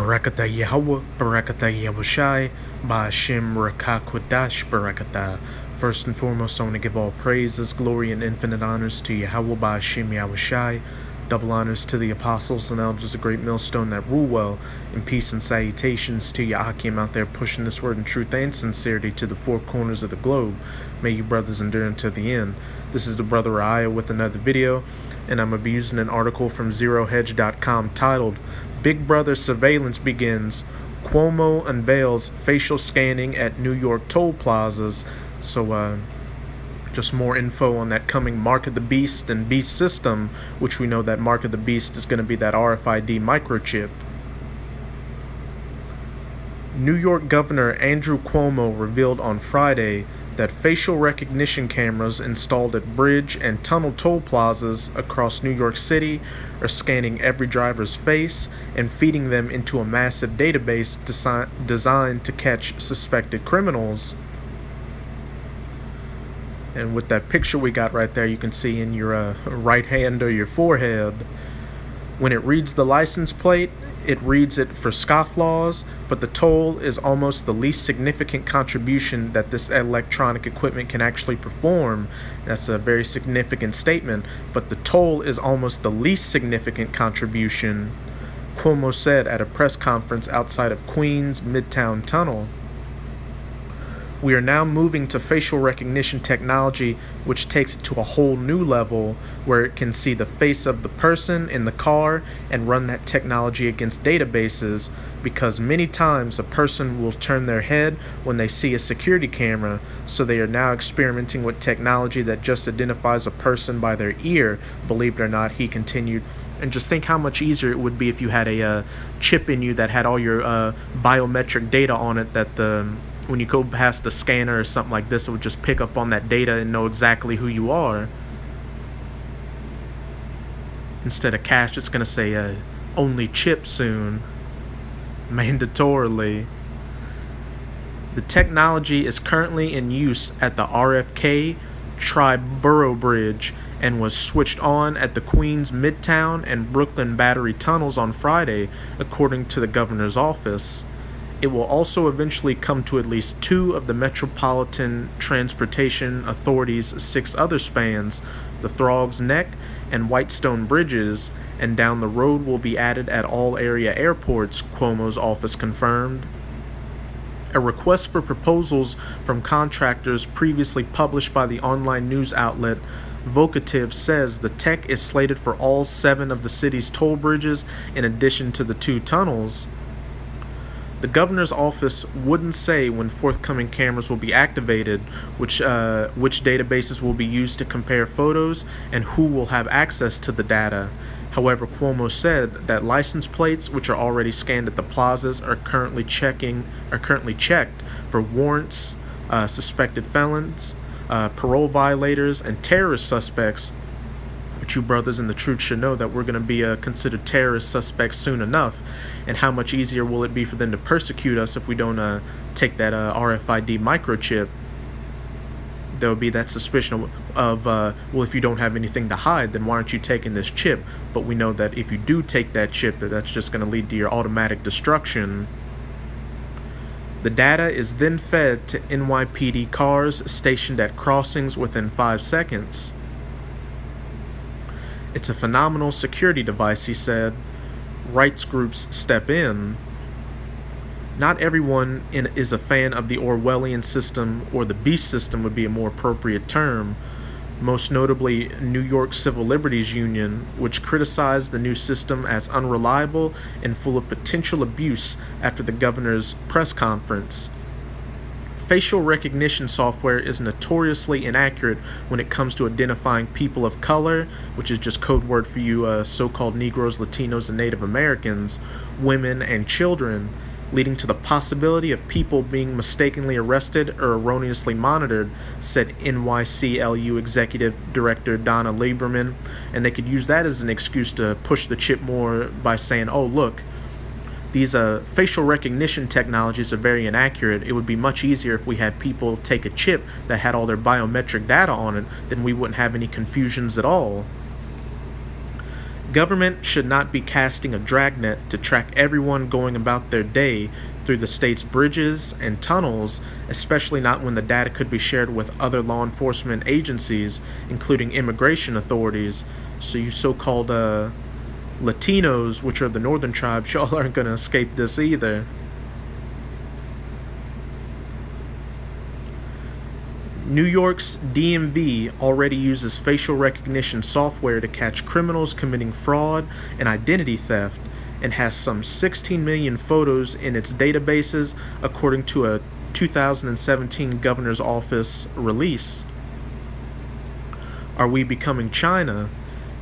Barakatah Yahweh, Barakatah Yahushai, Ba'ashem Rakakwadash Barakatah. First and foremost, I want to give all praises, glory, and infinite honors to Yahweh Ba'ashem Yahushai. Double honors to the apostles and elders of Great Millstone that rule well, and peace and salutations to Yahakim out there pushing this word in truth and sincerity to the four corners of the globe. May you brothers endure until the end. This is the brother Raya with another video, and I'm going to be using an article from ZeroHedge.com titled, Big Brother Surveillance Begins, Cuomo Unveils Facial Scanning at New York Toll Plazas. So, just more info on that coming Mark of the Beast and Beast system, which we know that Mark of the Beast is going to be that RFID microchip. New York Governor Andrew Cuomo revealed on Friday that facial recognition cameras installed at bridge and tunnel toll plazas across New York City are scanning every driver's face and feeding them into a massive database designed to catch suspected criminals. And with that picture we got right there, you can see in your right hand or your forehead, when it reads the license plate, it reads it for scofflaws, but the toll is almost the least significant contribution that this electronic equipment can actually perform. That's a very significant statement, but the toll is almost the least significant contribution, Cuomo said at a press conference outside of Queens Midtown Tunnel. We are now moving to facial recognition technology, which takes it to a whole new level where it can see the face of the person in the car and run that technology against databases, because many times a person will turn their head when they see a security camera, so they are now experimenting with technology that just identifies a person by their ear, believe it or not, he continued. And just think how much easier it would be if you had a chip in you that had all your biometric data on it, that when you go past the scanner or something like this, it would just pick up on that data and know exactly who you are. Instead of cash, it's going to say only chip soon, mandatorily. The technology is currently in use at the RFK Triborough Bridge and was switched on at the Queens Midtown and Brooklyn Battery tunnels on Friday, according to the governor's office. It will also eventually come to at least two of the Metropolitan Transportation Authority's 6 other spans, the Throgs Neck and Whitestone Bridges, and down the road will be added at all area airports, Cuomo's office confirmed. A request for proposals from contractors previously published by the online news outlet Vocative says the tech is slated for all 7 of the city's toll bridges in addition to the 2 tunnels. The governor's office wouldn't say when forthcoming cameras will be activated, which databases will be used to compare photos, and who will have access to the data. However, Cuomo said that license plates, which are already scanned at the plazas, are currently checked for warrants, suspected felons, parole violators, and terrorist suspects. But you brothers in the truth should know that we're going to be considered terrorist suspects soon enough, and how much easier will it be for them to persecute us if we don't take that RFID microchip? There will be that suspicion of well, if you don't have anything to hide, then why aren't you taking this chip? But we know that if you do take that chip, that's just going to lead to your automatic destruction. The data is then fed to NYPD cars stationed at crossings within 5 seconds. It's a phenomenal security device, he said. Rights groups step in. Not everyone is a fan of the Orwellian system, or the beast system would be a more appropriate term. Most notably, New York Civil Liberties Union, which criticized the new system as unreliable and full of potential abuse after the governor's press conference. Facial recognition software is notoriously inaccurate when it comes to identifying people of color, which is just code word for you so-called Negroes, Latinos, and Native Americans, women, and children, leading to the possibility of people being mistakenly arrested or erroneously monitored, said NYCLU Executive Director Donna Lieberman, and they could use that as an excuse to push the chip more by saying, oh, look, these facial recognition technologies are very inaccurate. It would be much easier if we had people take a chip that had all their biometric data on it, then we wouldn't have any confusions at all. Government should not be casting a dragnet to track everyone going about their day through the state's bridges and tunnels, especially not when the data could be shared with other law enforcement agencies, including immigration authorities. So you so-called Latinos, which are the northern tribes, y'all aren't going to escape this either. New York's DMV already uses facial recognition software to catch criminals committing fraud and identity theft, and has some 16 million photos in its databases, according to a 2017 Governor's Office release. Are we becoming China?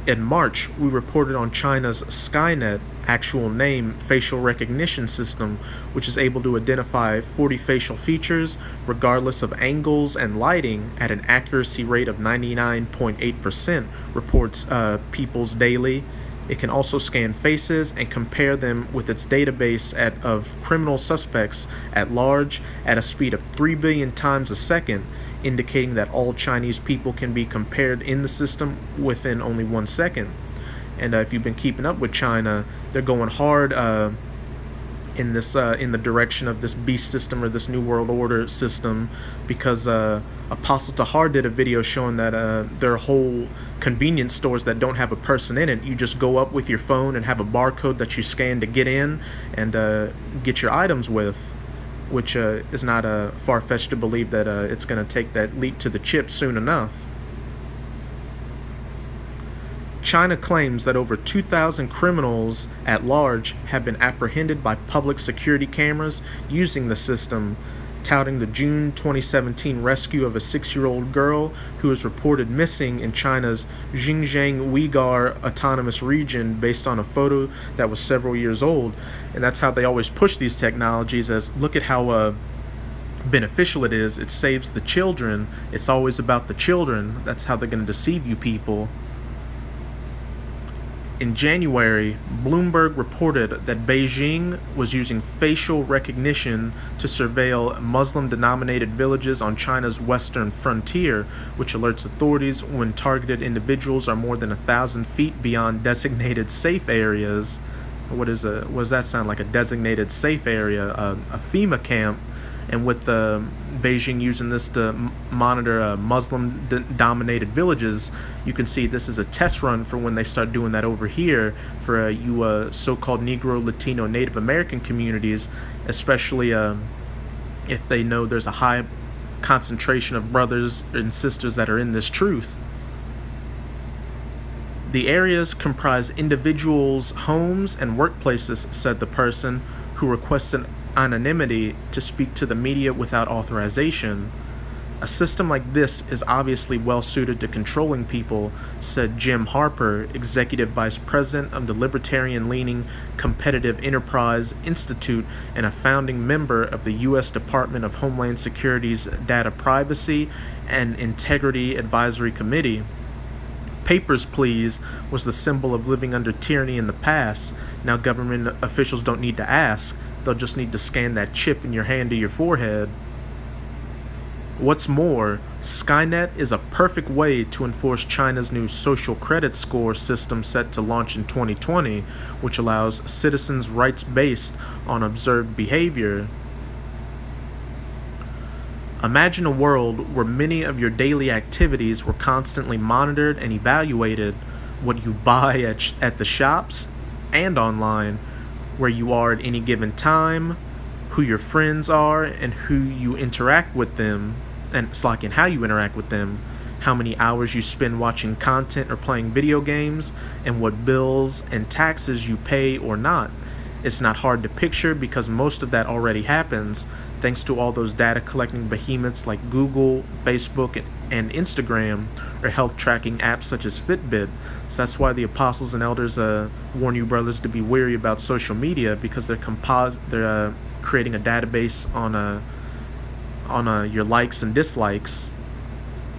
In March, we reported on China's Skynet, actual name, facial recognition system, which is able to identify 40 facial features, regardless of angles and lighting, at an accuracy rate of 99.8%, reports People's Daily. It can also scan faces and compare them with its database of criminal suspects at large at a speed of 3 billion times a second, indicating that all Chinese people can be compared in the system within only 1 second. And if you've been keeping up with China, they're going hard in the direction of this beast system, or this new world order system, because Apostle Tahar did a video showing that there are whole convenience stores that don't have a person in it. You just go up with your phone and have a barcode that you scan to get in and get your items with, which is not far-fetched to believe that it's going to take that leap to the chip soon enough. China claims that over 2,000 criminals at large have been apprehended by public security cameras using the system, touting the June 2017 rescue of a 6-year-old girl who was reported missing in China's Xinjiang Uyghur Autonomous Region based on a photo that was several years old. And that's how they always push these technologies, as look at how beneficial it is. It saves the children. It's always about the children. That's how they're going to deceive you people. In January, Bloomberg reported that Beijing was using facial recognition to surveil Muslim-denominated villages on China's western frontier, which alerts authorities when targeted individuals are more than 1,000 feet beyond designated safe areas. What does that sound like? A designated safe area, a FEMA camp. And with Beijing using this to monitor Muslim-dominated villages, you can see this is a test run for when they start doing that over here for you so-called Negro, Latino, Native American communities, especially if they know there's a high concentration of brothers and sisters that are in this truth. The areas comprise individuals' homes and workplaces, said the person, who requested anonymity to speak to the media without authorization. A system like this is obviously well suited to controlling people, said Jim Harper, executive vice president of the libertarian-leaning Competitive Enterprise Institute and a founding member of the U.S. Department of Homeland Security's Data Privacy and Integrity Advisory Committee. Papers, please, was the symbol of living under tyranny in the past. Now government officials don't need to ask. They'll just need to scan that chip in your hand to your forehead. What's more, Skynet is a perfect way to enforce China's new social credit score system set to launch in 2020, which allows citizens' rights based on observed behavior. Imagine a world where many of your daily activities were constantly monitored and evaluated. What you buy at the shops and online, where you are at any given time, who your friends are and who you interact with them, and how you interact with them, how many hours you spend watching content or playing video games, and what bills and taxes you pay or not. It's not hard to picture because most of that already happens, thanks to all those data collecting behemoths like Google, Facebook, and Instagram, or health tracking apps such as Fitbit. So that's why the apostles and elders warn you brothers to be wary about social media, because they're creating a database on your likes and dislikes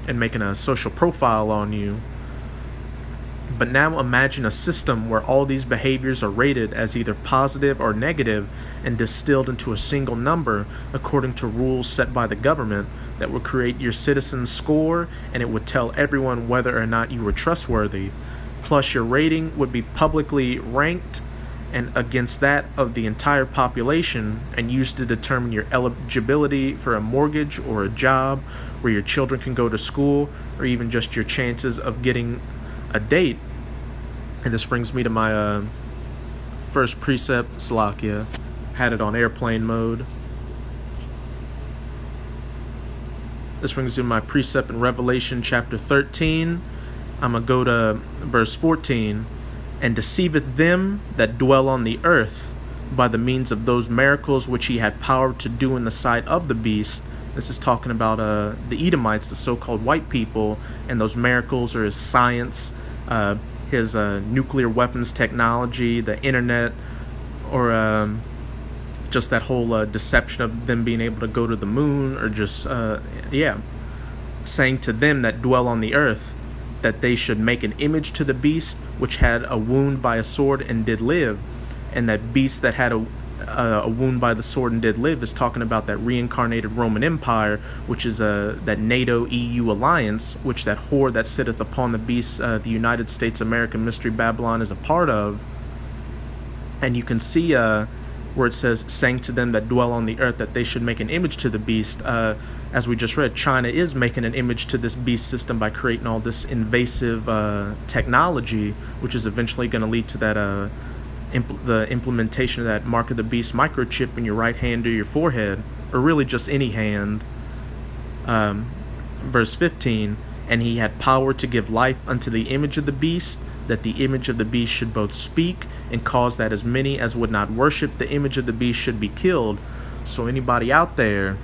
and making a social profile on you. But now imagine a system where all these behaviors are rated as either positive or negative and distilled into a single number according to rules set by the government that would create your citizen's score, and it would tell everyone whether or not you were trustworthy. plus your rating would be publicly ranked and against that of the entire population and used to determine your eligibility for a mortgage or a job, where your children can go to school, or even just your chances of getting a date. And this brings me to my first precept, Salakia. Had it on airplane mode. This brings me to my precept in Revelation chapter 13. I'm going to go to verse 14. And deceiveth them that dwell on the earth by the means of those miracles which he had power to do in the sight of the beast. This is talking about the Edomites, the so-called white people, and those miracles are his science, his nuclear weapons technology, the internet, or just that whole deception of them being able to go to the moon, or just, saying to them that dwell on the earth that they should make an image to the beast which had a wound by a sword and did live. And that beast that had a wound by the sword and did live is talking about that reincarnated Roman Empire, which is that NATO EU alliance, which that whore that sitteth upon the beast, the United States American Mystery Babylon, is a part of. And you can see where it says, saying to them that dwell on the earth that they should make an image to the beast. As we just read, China is making an image to this beast system by creating all this invasive technology, which is eventually going to lead to that the implementation of that mark of the beast microchip in your right hand or your forehead, or really just any hand. Verse 15, and he had power to give life unto the image of the beast, that the image of the beast should both speak and cause that as many as would not worship the image of the beast should be killed. So anybody out there